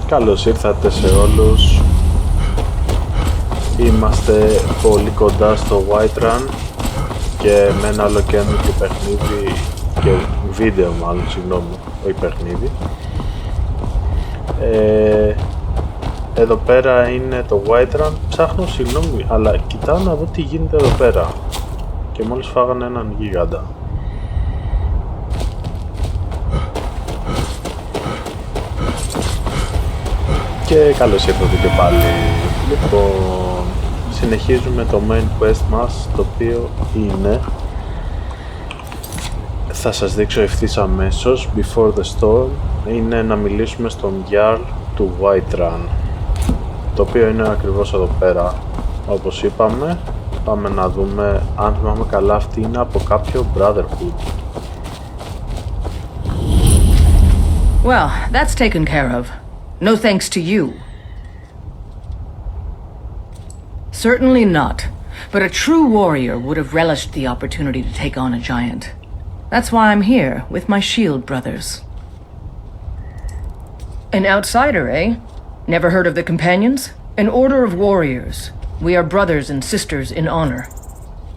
Καλώς ήρθατε σε όλους. Είμαστε πολύ κοντά στο Whiterun και με ένα άλλο καινούργιο παιχνίδι και βίντεο μάλλον, συγγνώμη, όχι παιχνίδι. Εδώ πέρα είναι το Whiterun. Ψάχνω, συγγνώμη, αλλά κοιτάω να δω τι γίνεται εδώ πέρα. Και μόλις φάγανε έναν γίγαντα. Και καλώς ήρθατε και πάλι. Λοιπόν, συνεχίζουμε το main quest μας, το οποίο είναι... Θα σας δείξω ευθύς αμέσως, before the storm, είναι να μιλήσουμε στον Jarl του Whiterun, το οποίο είναι ακριβώς εδώ πέρα. Όπως είπαμε, πάμε να δούμε, αν θυμάμαι καλά, αυτή είναι από κάποιο Brotherhood. Well, that's taken care of. No thanks to you. Certainly not. But a true warrior would have relished the opportunity to take on a giant. That's why I'm here, with my shield brothers. An outsider, eh? Never heard of the Companions? An order of warriors. We are brothers and sisters in honor.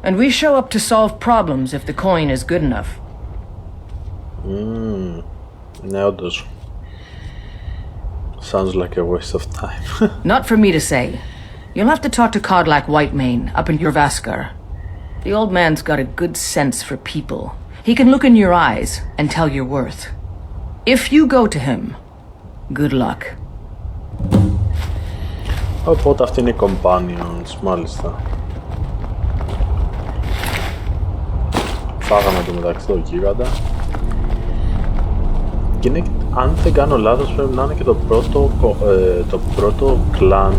And we show up to solve problems if the coin is good enough. Ναι, όντως. Sounds like a waste of time. Not for me to say. You'll have to talk to Codlac Whitemane up in Jorvaskar. The old man's got a good sense for people. He can look in your eyes and tell your worth. If you go to him, good luck. Οπότε αυτή είναι οι companions, μάλιστα. Φάγαμε το μεταξύ το γίγαντα. Και είναι, αν δεν κάνω λάθος, πρέπει να είναι και το πρώτο clan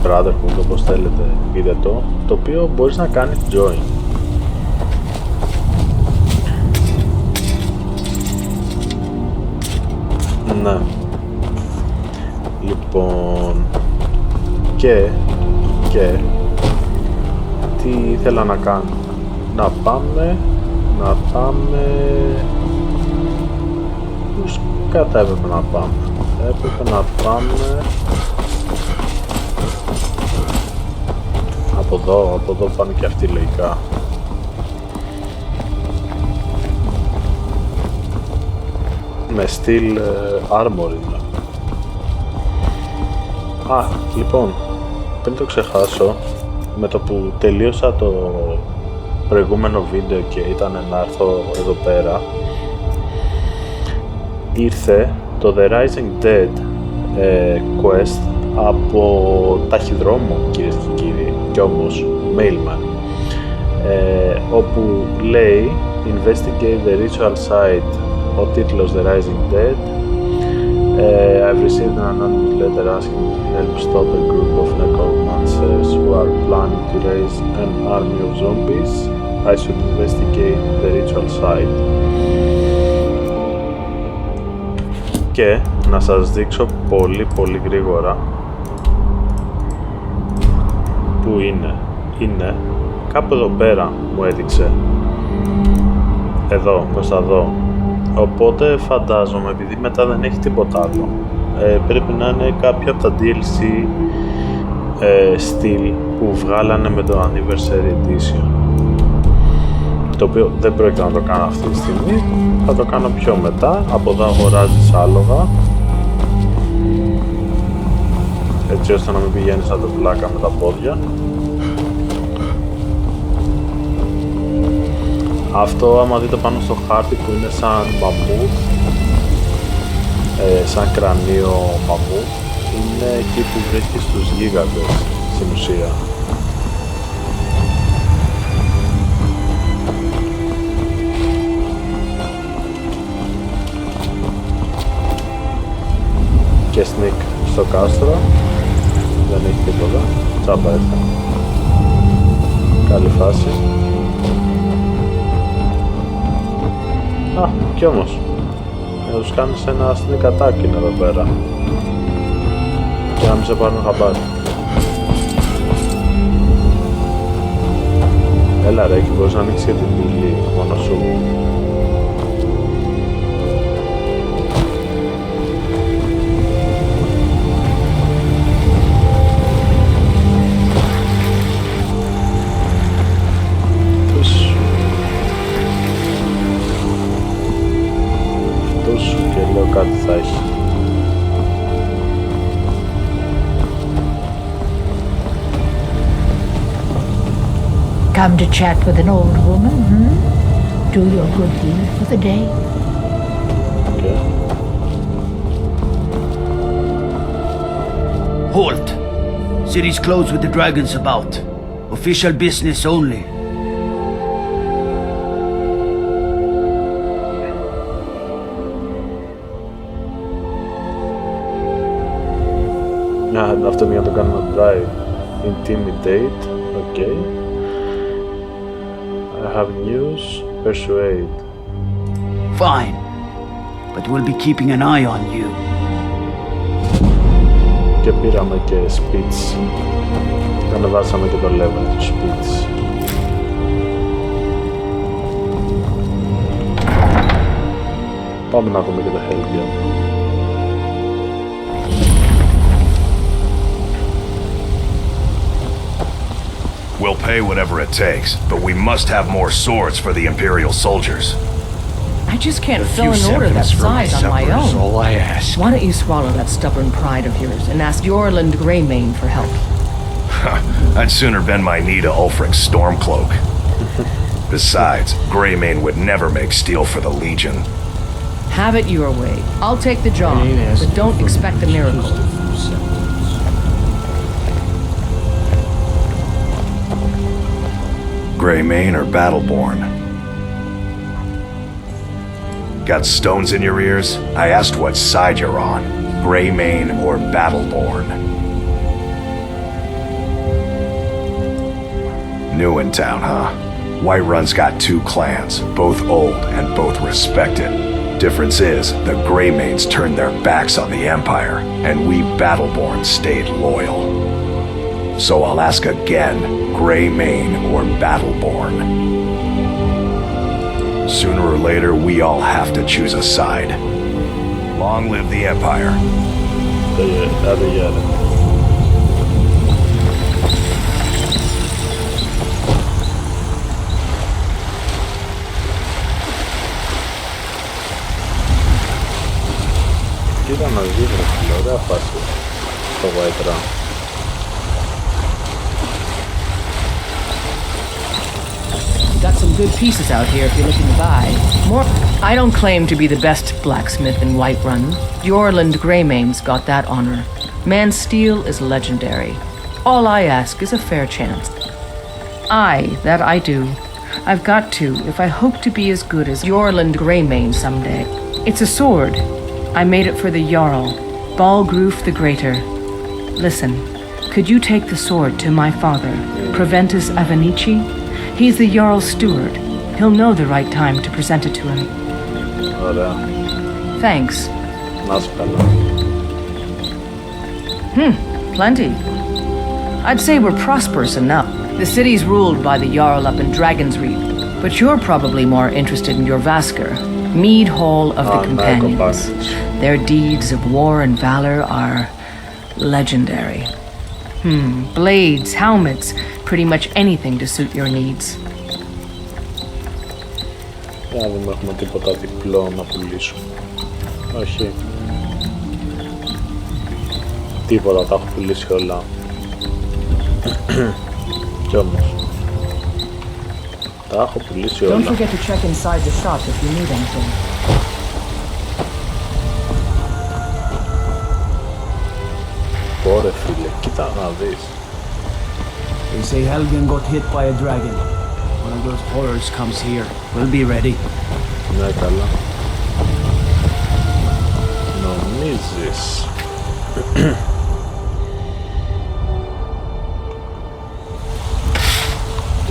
brotherhood, όπως θέλετε πείτε το οποίο μπορείς να κάνεις join. Ναι. Λοιπόν, και τι ήθελα να κάνω, να πάμε πώς κατά έπρεπε να πάμε, από εδώ πάνε και αυτοί λογικά. Με στυλ armor είναι. Λοιπόν, πριν το ξεχάσω, με το που τελείωσα το προηγούμενο βίντεο και ήταν να έρθω εδώ πέρα, ήρθε το The Rising Dead quest από ταχυδρόμο, κυρίες και κύριοι, και όμως mailman, όπου λέει investigate the ritual site, ο τίτλος The Rising Dead. I've received an anonymous letter asking to help stop a group of necromancers who are planning to raise an army of zombies. I should investigate the ritual site. Και να σας δείξω πολύ γρήγορα που είναι κάπου εδώ πέρα, μου έδειξε εδώ, προς τα δω. Οπότε φαντάζομαι, επειδή μετά δεν έχει τίποτα άλλο, πρέπει να είναι κάποιο από τα DLC στυλ που βγάλανε με το Anniversary Edition, το οποίο δεν πρόκειται να το κάνω αυτή τη στιγμή, θα το κάνω πιο μετά. Από εδώ αγοράζεις άλογα, έτσι ώστε να μην πηγαίνεις σαν το πλάκα με τα πόδια. Αυτό, άμα δείτε πάνω στο χάρτη, που είναι σαν μαμούτ, σαν κρανίο μαμούτ, είναι εκεί που βρίσκεις τους γίγαντες στην ουσία. Και sneak στο κάστρο, δεν έχει τίποτα, τσάμπα έρθα. Καλή φάση. Κι όμως, να τους κάνεις ένα sneak attack είναι εδώ πέρα και να μην σε πάρουν χαμπάρι. Έλα ρε, εκεί μπορείς να ανοίξεις και την πύλη μόνο σου. Come to chat with an old woman, Do your good deed for the day. Okay. Halt! City's closed with the dragons about. Official business only. Αυτό είναι για να το κάνουμε drive. Intimidate. Okay. I have news. Persuade. Fine. But we'll be keeping an eye on you. Και πήραμε και speech. Ανεβάσαμε και το level του speech. Πάμε να δούμε και το Hellgate. We'll pay whatever it takes, but we must have more swords for the Imperial soldiers. I just can't fill an order that size on my own. All I ask. Why don't you swallow that stubborn pride of yours and ask Yorland Greymane for help? I'd sooner bend my knee to Ulfric's Stormcloak. Besides, Greymane would never make steel for the Legion. Have it your way. I'll take the job, but don't expect a miracle. Greymane or Battleborn? Got stones in your ears? I asked what side you're on. Greymane or Battleborn? New in town, huh? Whiterun's got two clans, both old and both respected. Difference is, the Greymanes turned their backs on the Empire, and we Battleborn stayed loyal. So I'll ask again, Greymane or Battleborn? Sooner or later, we all have to choose a side. Long live the Empire. Κοίτα να δεις ρε φίλε, ωραία φάση το Whiterun. Got some good pieces out here if you're looking to buy. More. I don't claim to be the best blacksmith in Whiterun. Yorland Greymane's got that honor. Man's steel is legendary. All I ask is a fair chance. That I do. I've got to, if I hope to be as good as Yorland Greymane someday. It's a sword. I made it for the Jarl, Balgruf the Greater. Listen, could you take the sword to my father, Proventus Avenici? He's the Jarl's steward. He'll know the right time to present it to him. Ωραία. Thanks. Να σου καλά. Plenty. I'd say we're prosperous enough. The city's ruled by the Jarl up in Dragonsreed, but you're probably more interested in your Vasker, Mead Hall of the Companions. Their deeds of war and valor are legendary. Blades, helmets, pretty much anything to suit your needs. Για να δούμε, έχουμε τίποτα διπλό να πουλήσουμε. Όχι. Τίποτα, τα έχω πουλήσει όλα. Κι όμως. Τα έχω πουλήσει όλα. Don't forget to check inside the shop if you need anything. Πόρε φίλε, κοίτα να δεις. They say Helgen got hit by a dragon. One of those horrors comes here. We'll be ready. Ναι, καλά. Νομίζεις.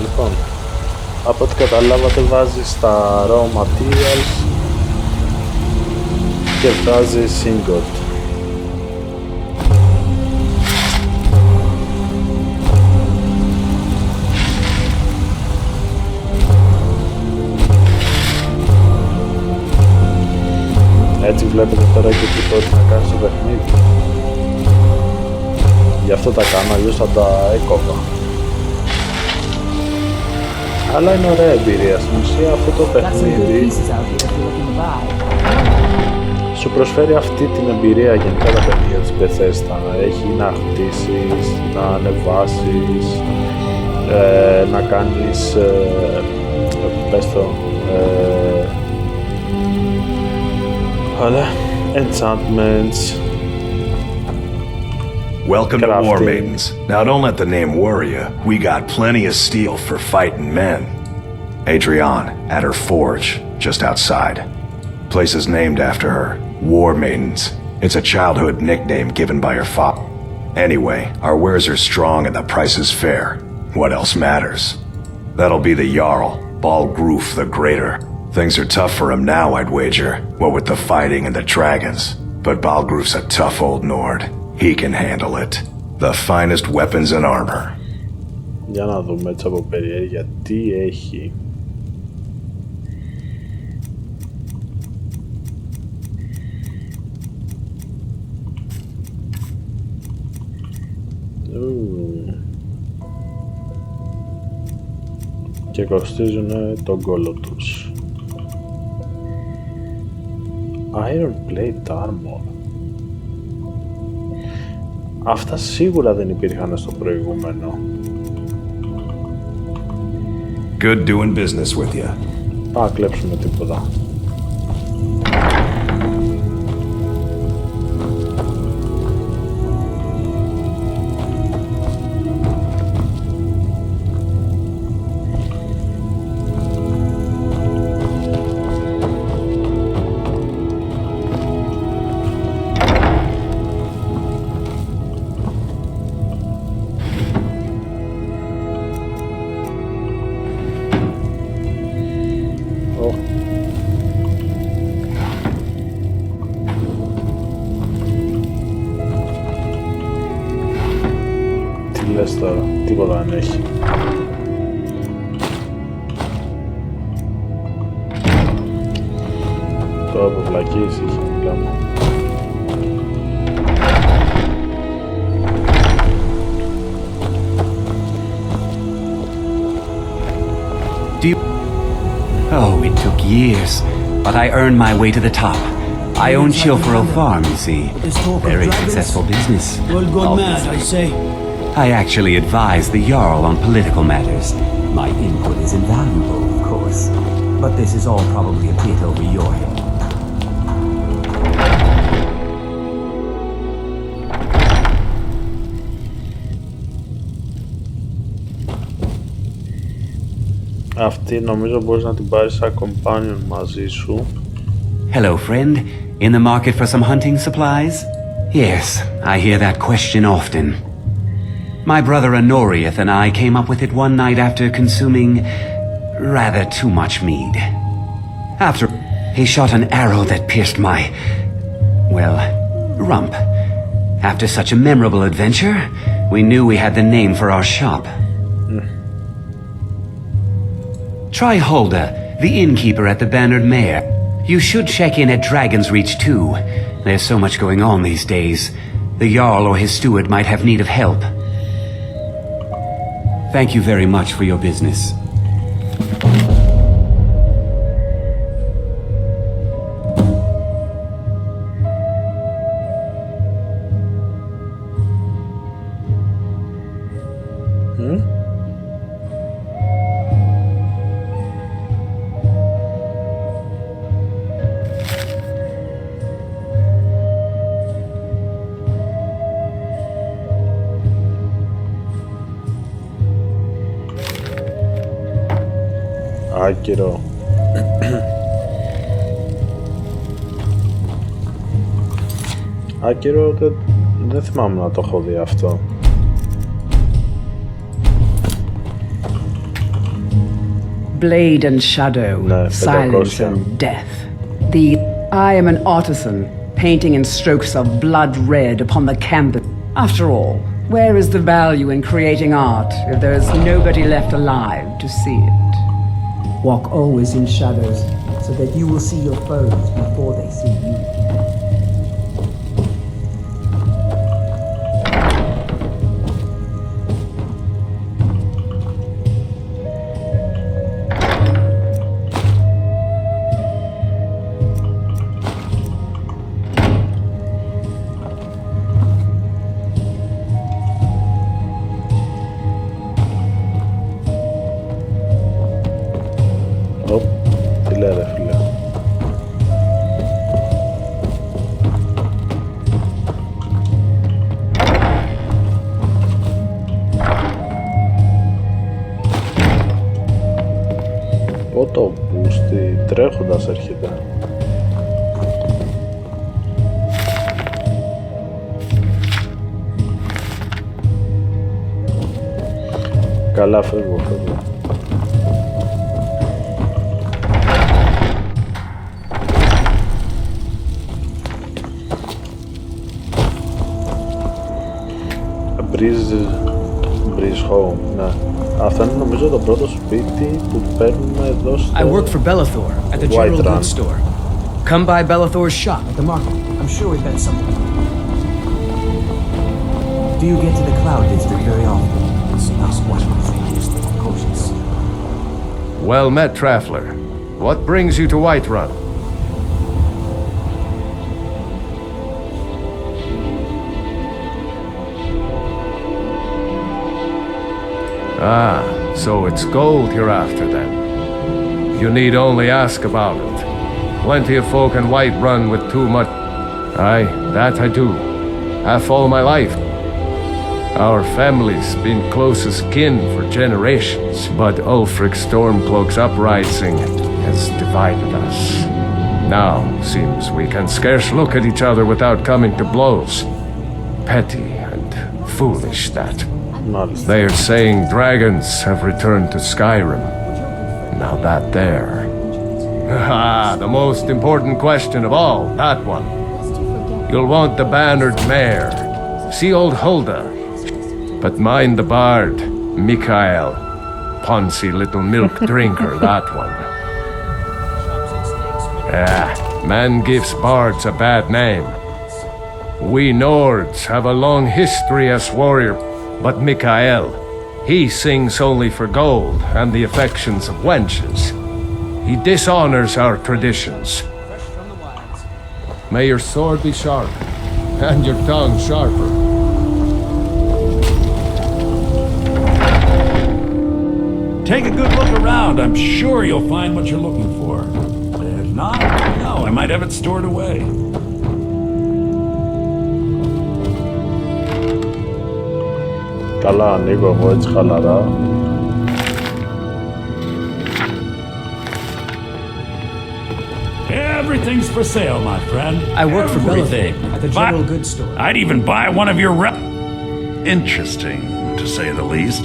Λοιπόν, από ό,τι καταλάβατε βάζεις τα raw materials και βγάζεις ingot. Έτσι βλέπετε τώρα και τι μπορεί να κάνει στο παιχνίδι. Γι' αυτό τα κάνω, αλλιώς θα τα έκοβα. Αλλά είναι ωραία εμπειρία. Στην ουσία αυτό το παιχνίδι σου προσφέρει αυτή την εμπειρία γενικά τα παιχνίδια της Bethesda. Έχει να χτίσεις, να ανεβάσεις, να κάνεις πες το αλλά enchantments. Welcome to Crafting. War Maidens. Now don't let the name worry you. We got plenty of steel for fighting men. Adrienne, at her forge, just outside. Place is named after her. War Maidens. It's a childhood nickname given by her father. Anyway, our wares are strong and the price is fair. What else matters? That'll be the Jarl, Balgruf the Greater. Things are tough for him now, I'd wager, what with the fighting and the dragons. But Balgruf's a tough old Nord. He can handle it. The finest weapons and armor. Για να δούμε έτσι από περιέργεια τι έχει. Και κοστίζουν τον κόλλο τους. Iron Plate Armor. Αυτά σίγουρα δεν υπήρχαν στο προηγούμενο. Good doing business with you. Α, κλέψουμε τίποτα. Τώρα, τίποτα δεν έχει. Τώρα από βλακίες είχε, μιλάμε. Oh, it took years, but I earned my way to the top. I own Chilfero Farm, you see. Very successful business. World gone mad, I say. I actually advise the Jarl on political matters. My input is invaluable, of course. But this is all probably a bit over your head. Αυτή νομίζω μπορείς να την πάρεις σαν companion μαζί σου. Hello, friend. In the market for some hunting supplies? Yes, I hear that question often. My brother Honorius and I came up with it one night after consuming rather too much mead. After he shot an arrow that pierced my, well, rump. After such a memorable adventure, we knew we had the name for our shop. Try Hulda, the innkeeper at the Bannered Mare. You should check in at Dragon's Reach too. There's so much going on these days. The Jarl or his steward might have need of help. Thank you very much for your business. Άκυρο. Άκυρο δεν θυμάμαι να το έχω δει αυτό. Blade and shadow, silence and death. I am an artisan, painting in strokes of blood red upon the canvas. After all, where is the value in creating art if there is nobody left alive to see it? Walk always in shadows, so that you will see your foes before they see you. Οπ, τι λέει ρε φίλε. Το μπούστι τρέχοντας έρχεται. Καλά, φεύγω. Breeze home, ναι. Αυτό είναι νομίζω το πρώτο σπίτι που παίρνουμε εδώ στο I work for Belethor at the general goods store. Come by Belethor's shop at the market. I'm sure we've got something. Do you get to the Cloud District very often? Well met, traveler. What brings you to Whiterun? Ah, so it's gold you're after then. You need only ask about it. Plenty of folk in Whiterun with too much... Aye, that I do. Half all my life. Our family's been close as kin for generations, but Ulfric's Stormcloak's uprising has divided us. Now, seems we can scarce look at each other without coming to blows. Petty and foolish, that. They are saying dragons have returned to Skyrim. Now that there. Ah, the most important question of all, that one. You'll want the bannered mare. See old Hulda. But mind the bard, Mikael. Poncy little milk drinker, that one. Ah, man gives bards a bad name. We Nords have a long history as warrior, but Mikael, he sings only for gold and the affections of wenches. He dishonors our traditions. May your sword be sharp, and your tongue sharper. Take a good look around. I'm sure you'll find what you're looking for. If not, no, I might have it stored away. Καλά, ανοίγω εγώ έτσι χαλαρά. Everything's for sale, my friend. I work for Everything. Belethor at the general goods store. I'd even buy one of your Interesting, to say the least.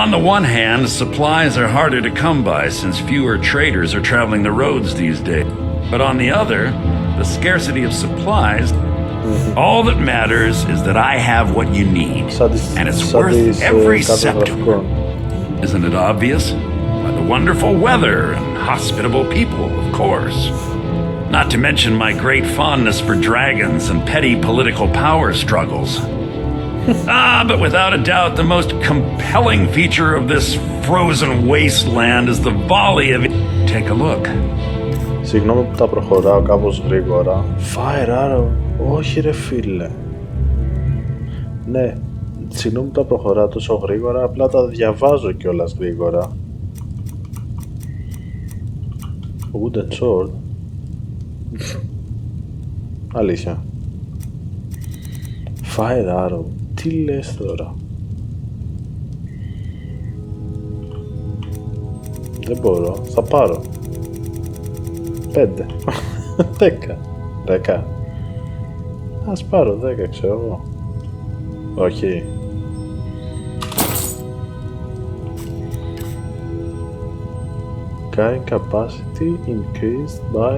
On the one hand, supplies are harder to come by since fewer traders are traveling the roads these days. But on the other, the scarcity of supplies, all that matters is that I have what you need. And it's worth every second. Isn't it obvious? By the wonderful weather and hospitable people, of course. Not to mention my great fondness for dragons and petty political power struggles. But without a doubt, the most compelling feature of this frozen wasteland is the volley of... Take a look. Συγγνώμη που τα προχωράω κάπως γρήγορα. Fire arrow. Όχι ρε φίλε. Ναι, συγγνώμη που τα προχωράω τόσο γρήγορα, απλά τα διαβάζω κιόλας γρήγορα. Wooden sword. Αλήθεια. Fire arrow. Τι λες τώρα. Δεν μπορώ. Θα πάρω. 5. 10. Ας πάρω 10 ξέρω εγώ. Όχι. Carrying capacity increased by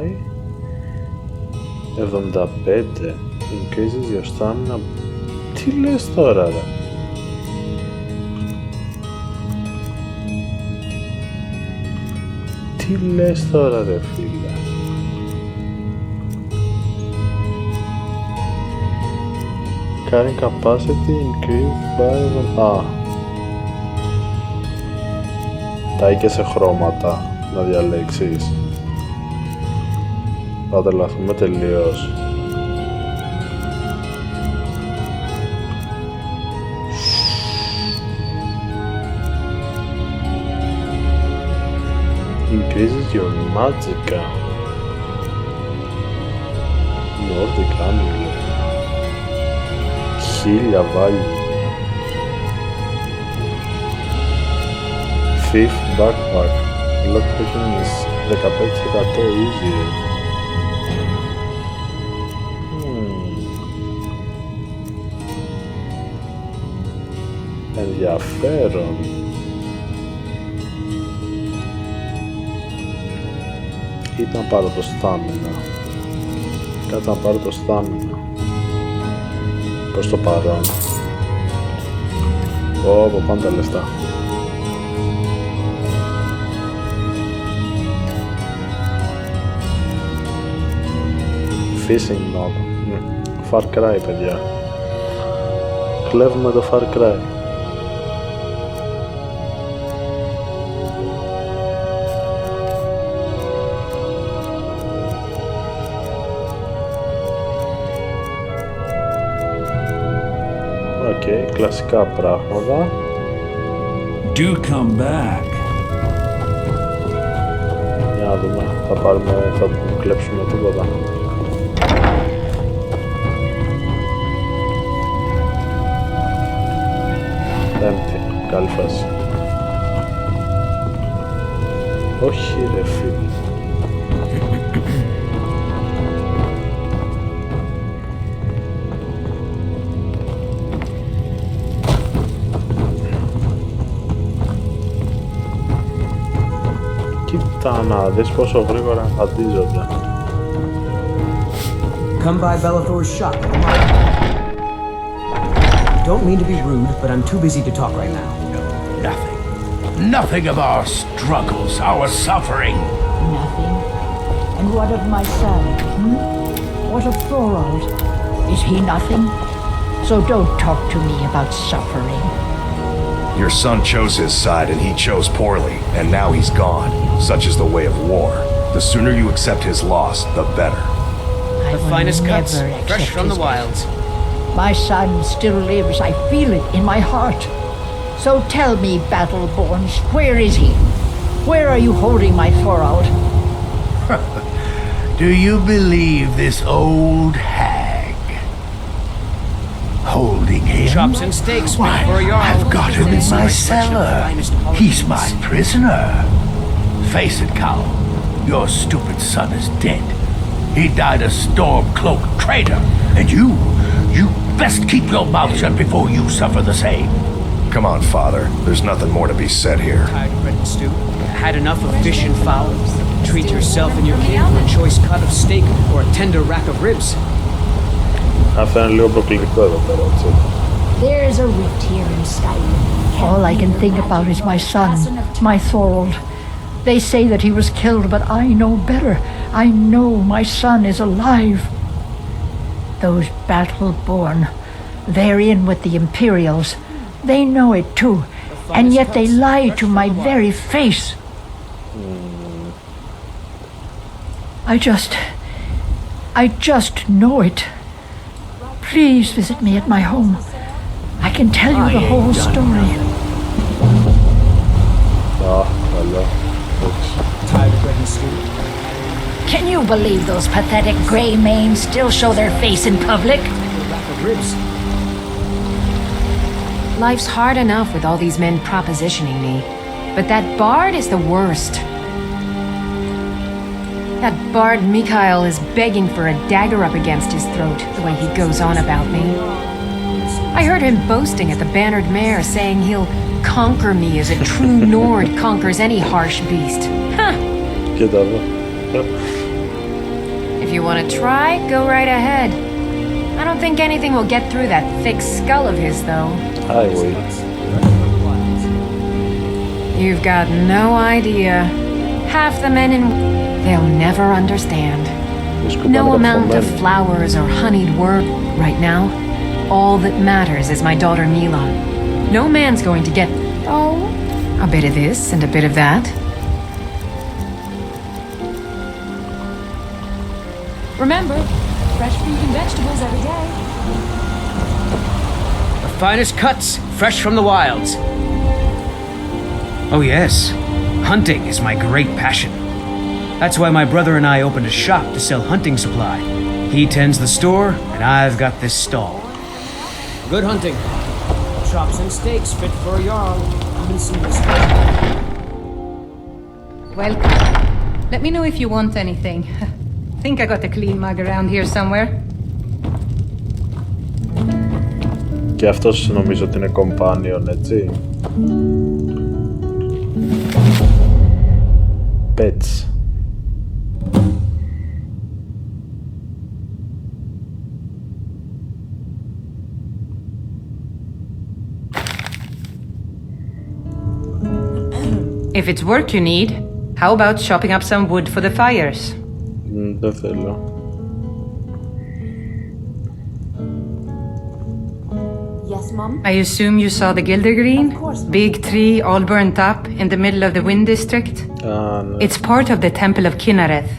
75. Increases your stamina. Τι λες τώρα ρε. Τι λες τώρα ρε φίλε. Carrying capacity increased by... Α. Τα είχε σε χρώματα να διαλέξεις. Θα τρελαθούμε τελείως. Increases your magic count. Nordic amulet. 1000 value. Fifth backpack. Lockpicking is 15% easier. Ενδιαφέρον. Ή να πάρω το στάμινα. Κάτσε να πάρω το στάμινα. Προς το παρόν. Ω, πάντα λεφτά. Fishing knob. Far Cry, παιδιά. Κλέβουμε το Far Cry. Οκ, κλασικά πράγματα. Do come back. Για να δούμε, θα κλέψουμε τίποτα. Empty, καλή φάση. Όχι ρε φίλε. Κοίτα να δεις πόσο γρήγορα αντίζονται. Come by Bellathor's shop. Don't mean to be rude, but I'm too busy to talk right now. Nothing. Nothing of our struggles, our suffering. Nothing. And what of my son? What of Thorold? Is he nothing? So don't talk to me about suffering. Your son chose his side and he chose poorly, and now he's gone. Such is the way of war. The sooner you accept his loss, the better. The finest cuts, fresh from the wilds. My son still lives, I feel it in my heart. So tell me, Battleborns, where is he? Where are you holding my Thorold? Do you believe this old hag? Holding him? Chops and steaks. Why, I've got him in my cellar. He's my prisoner. Face it, Cowl. Your stupid son is dead. He died a storm-cloaked traitor. And you best keep your mouth shut before you suffer the same. Come on, Father. There's nothing more to be said here. Tired bread and stew. Had enough of fish and fowl. Treat yourself and your kin for a choice cut of steak or a tender rack of ribs. Αυτό είναι λίγο προκλητικό εδώ πέρα, έτσι. There's a rift here in Skyrim. All I can think about is my son, my Thorold. They say that he was killed, but I know better. I know my son is alive. Those Battleborn, they're in with the Imperials. They know it too, and yet they lie to my very face. I just know it. Please visit me at my home. I can tell you the whole story. Hello. Tired bread and stew. Can you believe those pathetic grey manes still show their face in public? Life's hard enough with all these men propositioning me, but that bard is the worst. That bard Mikhail is begging for a dagger up against his throat, the way he goes on about me. I heard him boasting at the Bannered Mare, saying he'll conquer me as a true Nord conquers any harsh beast. Huh. If you want to try, go right ahead. I don't think anything will get through that thick skull of his, though. I will. You've got no idea. Half the men in... They'll never understand. No amount of flowers or honeyed word right now. All that matters is my daughter Mila. No man's going to get... Oh, a bit of this and a bit of that. Remember, fresh fruit and vegetables every day. The finest cuts, fresh from the wilds. Oh yes, Hunting is my great passion. That's why my brother and I opened a shop to sell hunting supply. He tends the store, and I've got this stall. Good hunting. Chops and steaks fit for a jarl. Come and see this. Welcome. Let me know if you want anything. Think I got a clean mug around here somewhere. Και αυτός νομίζω ότι είναι companion, έτσι. Pets. If it's work you need, how about chopping up some wood for the fires? Δεν θέλω. Yes, Mom? I assume you saw the Gildergreen? Of course. Big tree all burnt up in the middle of the Wind District? No. It's part of the Temple of Kinnareth.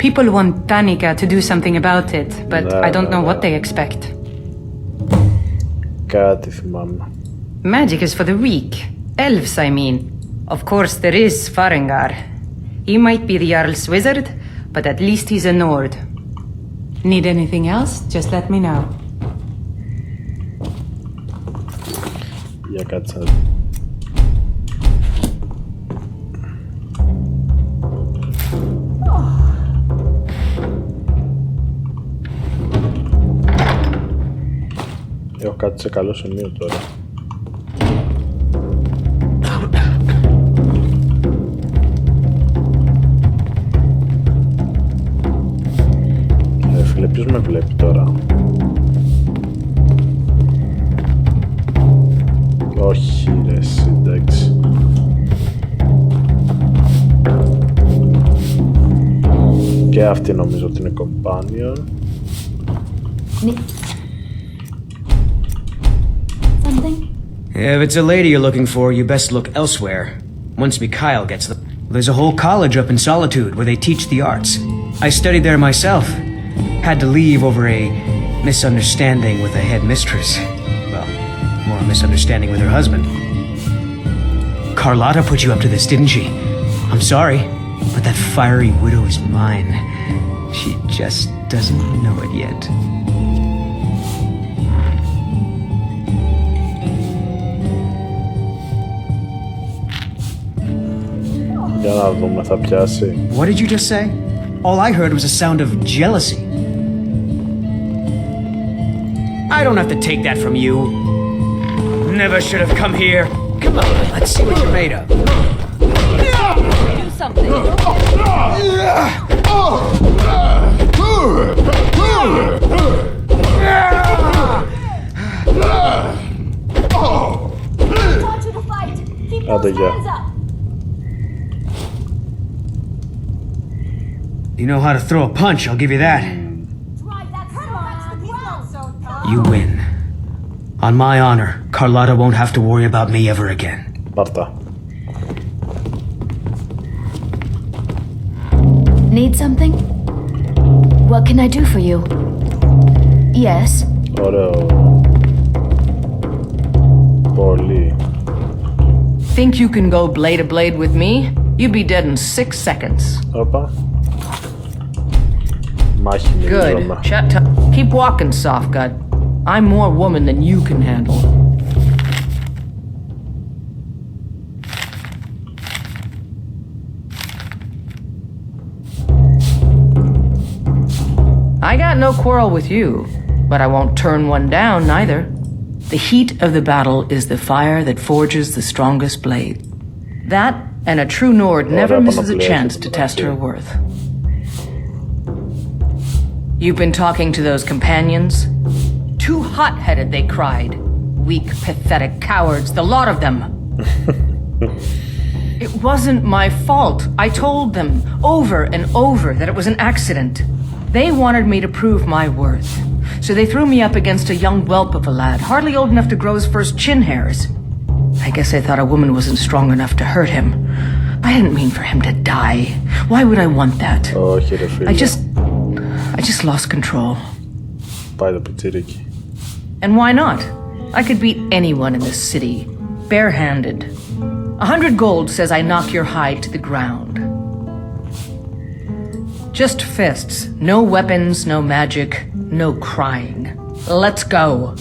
People want Danica to do something about it, but I don't know what they expect. Κάτι θυμάμαι. Magic is for the weak. Elves, I mean. Of course, there is Farengar. He might be the Jarl's wizard, but at least he's a Nord. Need anything else? Just let me know. Για κάτσα. Έχω κάτι σε καλό σημείο τώρα. Φίλε, ποιος με βλέπει τώρα? Όχι ρε, εντάξει. Και αυτή νομίζω ότι είναι companion. Something? If it's a lady you're looking for, you best look elsewhere. Once Mikhail gets the... There's a whole college up in Solitude where they teach the arts. I studied there myself. Had to leave over a misunderstanding with the head mistress. Well, more a misunderstanding with her husband. Carlotta put you up to this, didn't she? I'm sorry, but that fiery widow is mine. She just doesn't know it yet. Για να δούμε, θα πιάσει. What did you just say? All I heard was a sound of jealousy. I don't have to take that from you. Never should have come here. Come on, let's see what you're made of. Do something. Taught you to fight. Keep those hands up. You know how to throw a punch, I'll give you that. You win. On my honor, Carlotta won't have to worry about me ever again. Πάρτα. Need something? What can I do for you? Yes. Ωραίο. Πολύ. Think you can go blade to blade with me? You'd be dead in 6 seconds. Όπα. Μάχη Good. Shut up. Keep walking, Softgut. I'm more woman than you can handle. I got no quarrel with you, but I won't turn one down neither. The heat of the battle is the fire that forges the strongest blade. That, and a true Nord never misses a chance to test her worth. You've been talking to those companions? Too hot-headed, they cried. Weak, pathetic cowards, the lot of them. It wasn't my fault. I told them over and over that it was an accident. They wanted me to prove my worth. So they threw me up against a young whelp of a lad, hardly old enough to grow his first chin hairs. I guess I thought a woman wasn't strong enough to hurt him. I didn't mean for him to die. Why would I want that? I just lost control. Πάει το πιτσιρίκι. And why not? I could beat anyone in this city, barehanded. 100 gold says I knock your hide to the ground. Just fists, no weapons, no magic, no crying. Let's go.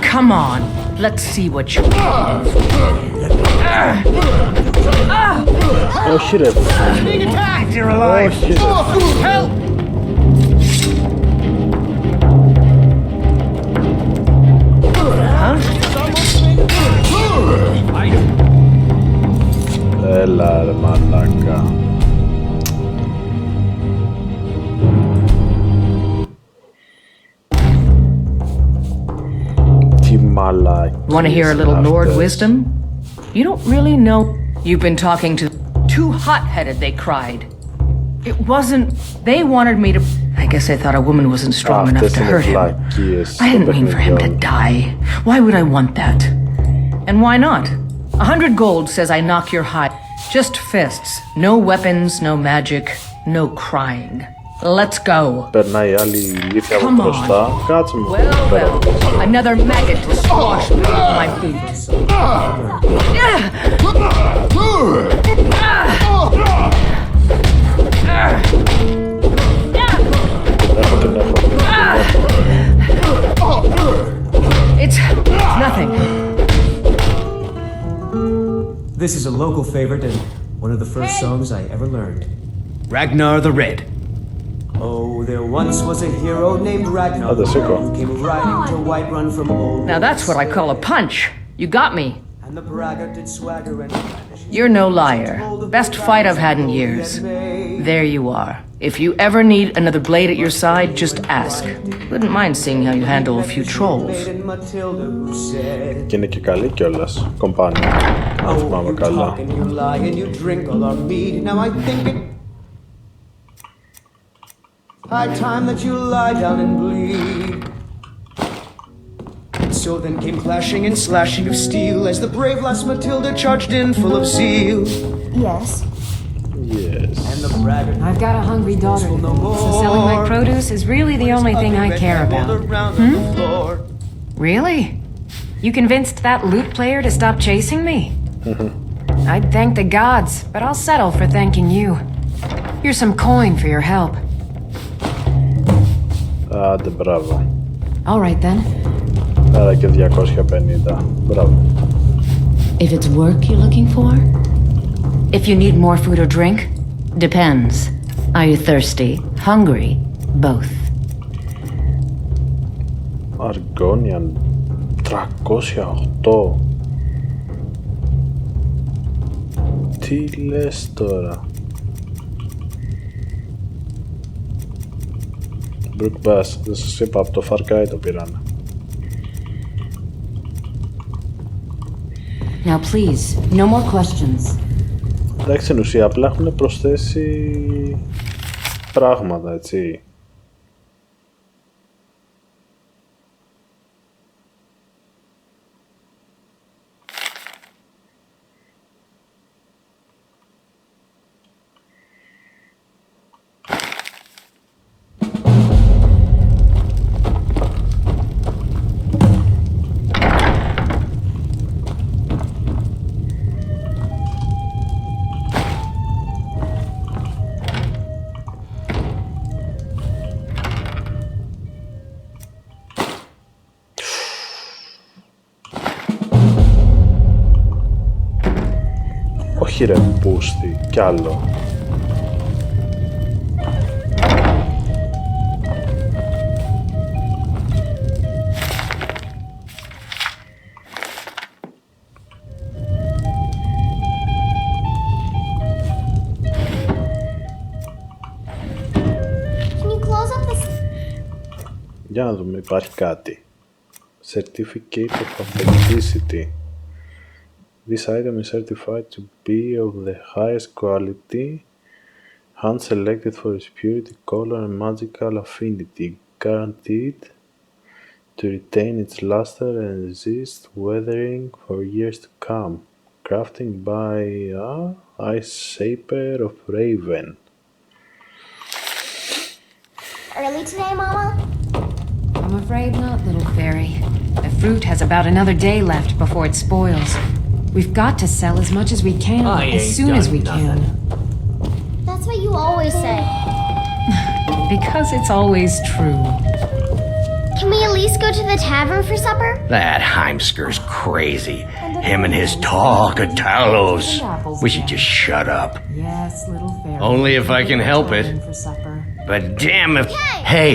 Come on, let's see what you have. Oh shit. Being attacked! You're alive! Oh shit. Help! Έλα ρε μαλάκα. Τι μαλάκι. Want to hear a little Nord wisdom? You don't really know. You've been talking to... Too hot-headed, they cried. It wasn't... They wanted me to... I guess I thought a woman wasn't strong enough to hurt him. I didn't mean for him to die. Why would I want that? And why not? 100 gold says I knock your hide. Just fists. No weapons, no magic, no crying. Let's go. Περνάει η άλλη ηλίθεια από μπροστά. Κάτσε μου. Well, another maggot to squash beneath my feet. It's nothing. This is a local favorite and one of the first songs I ever learned. Ragnar the Red. Oh, there once was a hero named Ragnar the Red who came riding to Whiterun from old. Now that's what I call a punch. You got me. And the braggart did swagger and You're no liar. Best fight I've had in years. There you are. If you ever need another blade at your side, just ask. Wouldn't mind seeing how you handle a few trolls. Και είναι και καλή κιόλας. Κομπάνια. Αν θυμάμαι καλά. High time that you lie down and bleed. So then came clashing and slashing of steel as the brave lass Matilda charged in full of zeal. Yes. Yes. And the braggart. I've got a hungry daughter, so selling my produce is really the only thing I care about. Really? You convinced that lute player to stop chasing me? I'd thank the gods, but I'll settle for thanking you. Here's some coin for your help. Άντε, μπράβο. All right then. Άρα και 250. Μπράβο. If it's work you're looking for? If you need more food or drink? Depends. Are you thirsty? Hungry? Both. Argonian 308. Τι λες τώρα? Brook Bass, δεν σας είπα, από το Far Cry το πήρανε. Now please, no more questions. Εντάξει, στην ουσία απλά έχουν προσθέσει πράγματα, έτσι. Όχι ρε πούστη, κι άλλο. Για να δούμε, υπάρχει κάτι. Certificate of authenticity. This item is certified to be of the highest quality, hand-selected for its purity, color, and magical affinity, guaranteed to retain its luster and resist weathering for years to come. Crafting by Ice Shaper of Raven. Early today, Mama? I'm afraid not, little fairy. The fruit has about another day left before it spoils. We've got to sell as much as we can, as soon as we can. That's what you always say. Because it's always true. Can we at least go to the tavern for supper? That Heimsker's crazy. Him and his talk of Talos. We should just shut up. Yes, little fairy. Only if I can help it. But damn if... Hey,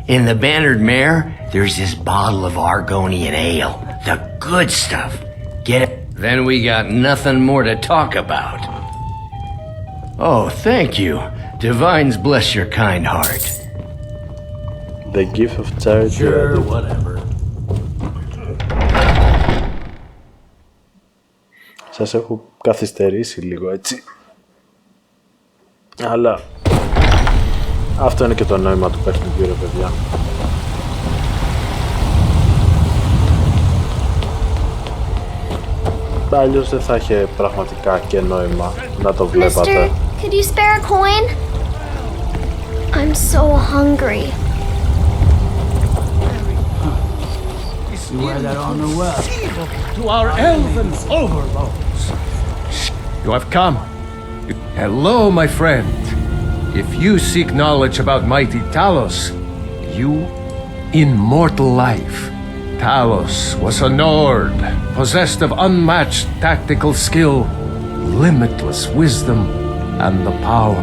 in the Bannered Mare, there's this bottle of Argonian ale. The good stuff. Get it? Then we got nothing more to talk about. Oh, thank you. Divines bless your kind heart. The gift of charity. Sure, whatever. Σας έχω καθυστερήσει λίγο έτσι. Αλλά αυτό είναι και το νόημα του παιχνιδιού, ρε παιδιά. Αλλιώς δεν θα είχε πραγματικά και νόημα να το βλέπατε. Mister, could you spare a coin? I'm so hungry. You wear that on the well. To our elven overlords. You have come. Hello, my friend. If you seek knowledge about mighty Talos, you immortal life. Talos was a Nord, possessed of unmatched tactical skill, limitless wisdom, and the power.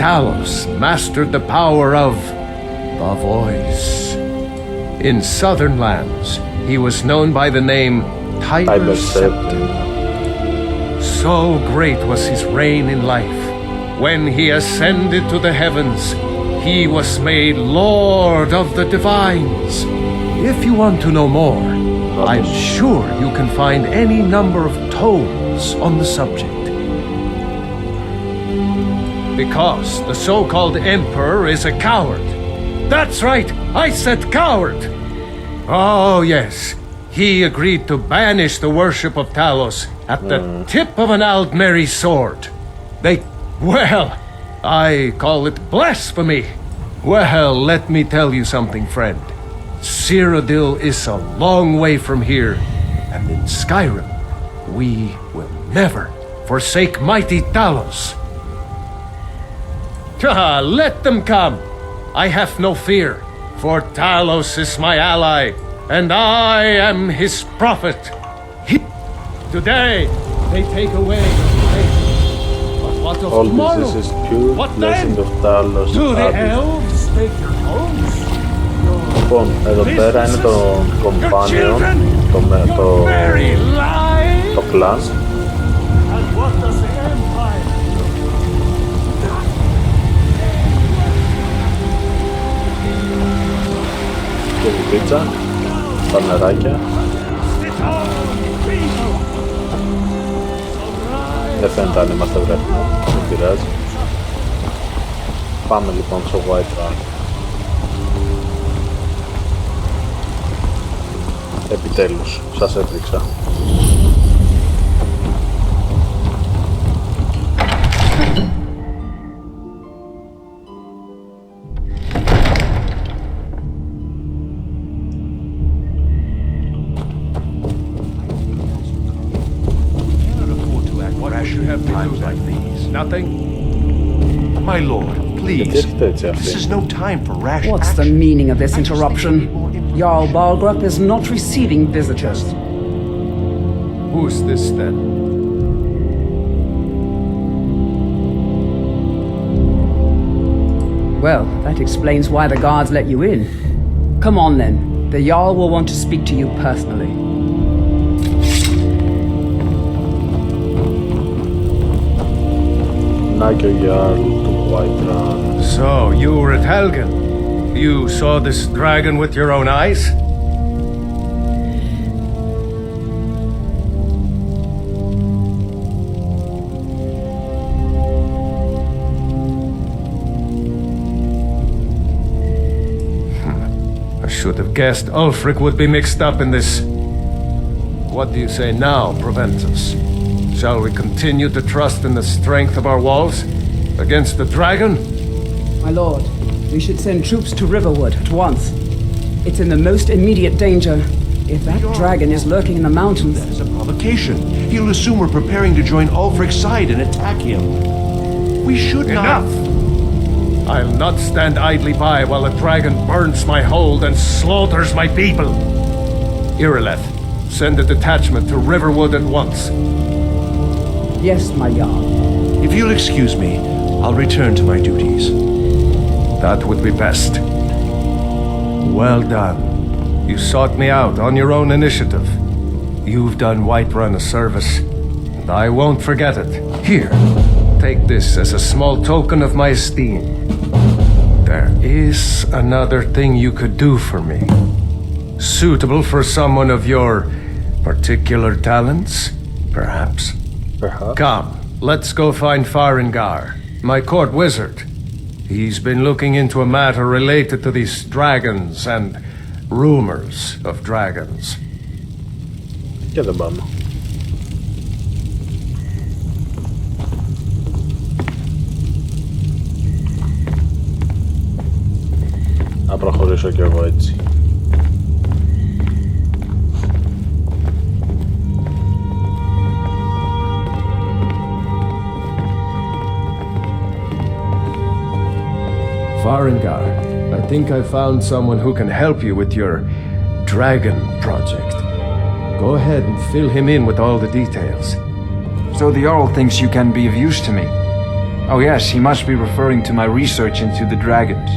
Talos mastered the power of the voice. In southern lands, he was known by the name Tiber Septim. So great was his reign in life. When he ascended to the heavens, he was made Lord of the Divines. If you want to know more, I'm sure you can find any number of tomes on the subject. Because the so-called Emperor is a coward. That's right, I said coward! Oh yes, he agreed to banish the worship of Talos at the tip of an Aldmeri sword. Well, I call it blasphemy. Well, let me tell you something, friend. Cyrodiil is a long way from here, and in Skyrim, we will never forsake mighty Talos. Let them come. I have no fear, for Talos is my ally, and I am his prophet. Today, they take away your faith. But what of all tomorrow? This is pure What blessing then? of Talos. Do the elves take your homes? Λοιπόν, εδώ πέρα είναι το companion, το clan. Και η πίτσα, τα νεράκια. Δεν φαίνεται αν είμαστε βρέχουμε, δεν πειράζει. Πάμε λοιπόν στο Whiterun. Επιτέλους, σας έδειξα. Nothing? My lord, please. This is no time for rash What's the meaning of this interruption? Jarl Balgrup is not receiving visitors. Who's this then? Well, that explains why the guards let you in. Come on then. The Jarl will want to speak to you personally. So, you were at Helgen. You saw this dragon with your own eyes? I should have guessed Ulfric would be mixed up in this. What do you say now, Proventus? Shall we continue to trust in the strength of our walls against the dragon? My lord, we should send troops to Riverwood at once. It's in the most immediate danger. If that dragon is lurking in the mountains... That is a provocation. He'll assume we're preparing to join Ulfric's side and attack him. We should not... Enough! I'll not stand idly by while the dragon burns my hold and slaughters my people. Irileth, send a detachment to Riverwood at once. Yes, my Jarl. If you'll excuse me, I'll return to my duties. That would be best. Well done. You sought me out on your own initiative. You've done Whiterun a service, and I won't forget it. Here, take this as a small token of my esteem. There is another thing you could do for me. Suitable for someone of your particular talents, perhaps? Come, let's go find Farengar, my court wizard. He's been looking into a matter related to these dragons and rumors of dragons. Και δεν πάμε. Να προχωρήσω κι εγώ έτσι. Farengar, I think I found someone who can help you with your dragon project. Go ahead and fill him in with all the details. So the Jarl thinks you can be of use to me. Oh yes, he must be referring to my research into the dragons.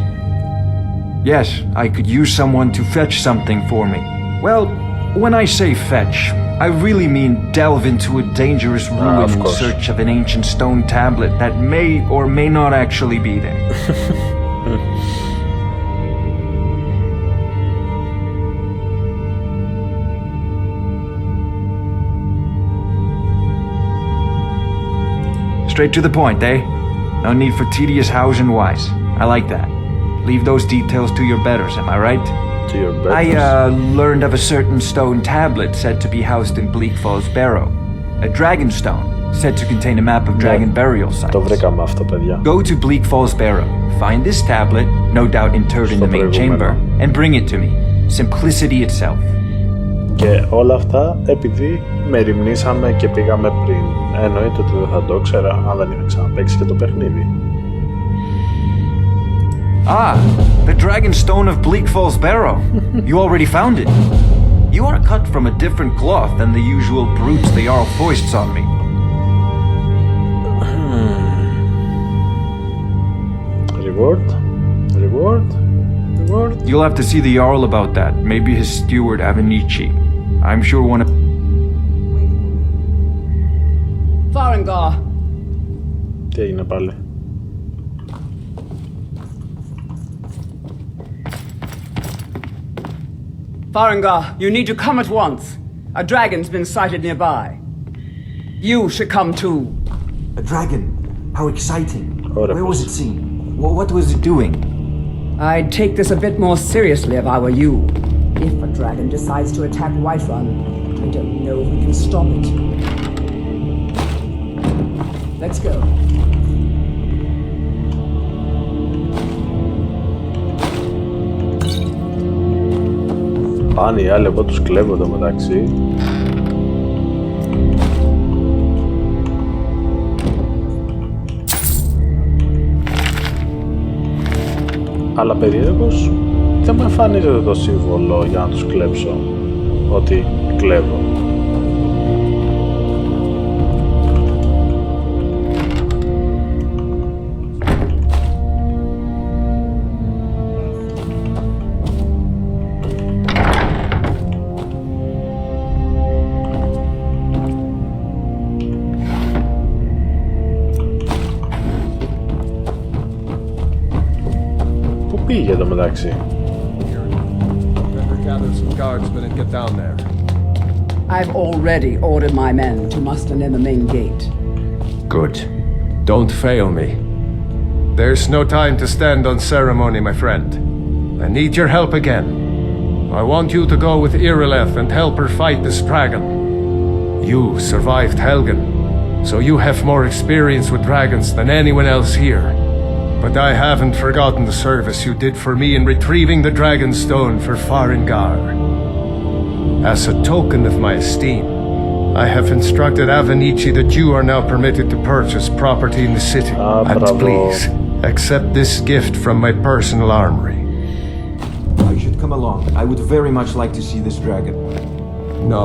Yes, I could use someone to fetch something for me. Well, when I say fetch, I really mean delve into a dangerous ruin in search of an ancient stone tablet that may or may not actually be there. Straight to the point, eh? No need for tedious hows and whys. I like that. Leave those details to your betters, am I right? To your betters? I learned of a certain stone tablet said to be housed in Bleak Falls Barrow. A dragon stone, said to contain a map of dragon burial sites. Το βρήκαμε αυτό, παιδιά. Go to Bleak Falls Barrow, find this tablet, no doubt interred in the main chamber, and bring it to me. Simplicity itself. Και όλα αυτά επειδή μεριμνήσαμε και πήγαμε πριν. Εννοείται ότι δεν θα το ήξερα αν δεν είχα ξαναπαίξει και το παιχνίδι. Ah, the dragon stone of Bleak Falls Barrow. You already found it. You are cut from a different cloth than the usual brutes the Jarl foists on me. Reward? You'll have to see the Jarl about that. Maybe his steward Avenici. I'm sure one of... Farengar! Τι έγινε πάλι? Farengar, you need to come at once. A dragon's been sighted nearby. You should come too. A dragon? How exciting. Where was it seen? What was it doing? I'd take this a bit more seriously if I were you. If a dragon decides to attack Whiterun, I don't know if we can stop it. Let's go. Πάνε οι άλλοι, εγώ τους κλέβω εδώ μεταξύ. Αλλά περίεργως δεν μου εμφανίζεται το σύμβολο για να τους κλέψω ότι κλέβω. Πήγε εδώ μεταξύ. I've already ordered my men to muster near the main gate. Good. Don't fail me. There's no time to stand on ceremony, my friend. I need your help again. I want you to go with Irileth and help her fight this dragon. You survived Helgen, so you have more experience with dragons than anyone else here. But I haven't forgotten the service you did for me in retrieving the Dragon Stone for Farengar. As a token of my esteem, I have instructed Avenici that you are now permitted to purchase property in the city. And please, accept this gift from my personal armory. I should come along. I would very much like to see this dragon. No,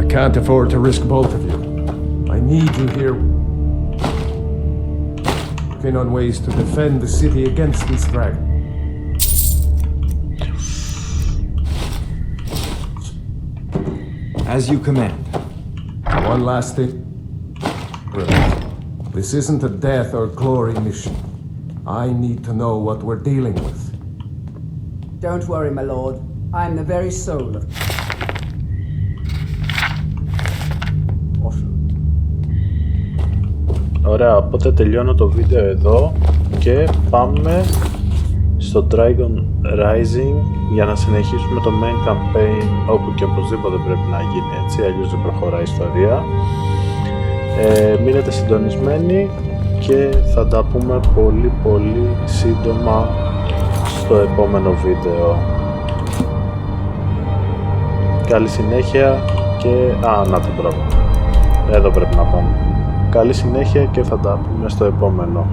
I can't afford to risk both of you. I need you here, working on ways to defend the city against this dragon. As you command. One last thing. This isn't a death or glory mission. I need to know what we're dealing with. Don't worry, my lord. I'm the very soul of... Ωραία, οπότε τελειώνω το βίντεο εδώ και πάμε στο Dragon Rising για να συνεχίσουμε το main campaign, όπου και οπωσδήποτε πρέπει να γίνει έτσι, αλλιώς δεν προχωράει η ιστορία. Μείνετε συντονισμένοι και θα τα πούμε πολύ σύντομα στο επόμενο βίντεο. Καλή συνέχεια και... να το τρόπο. Εδώ πρέπει να πάμε. Καλή συνέχεια και θα τα πούμε στο επόμενο.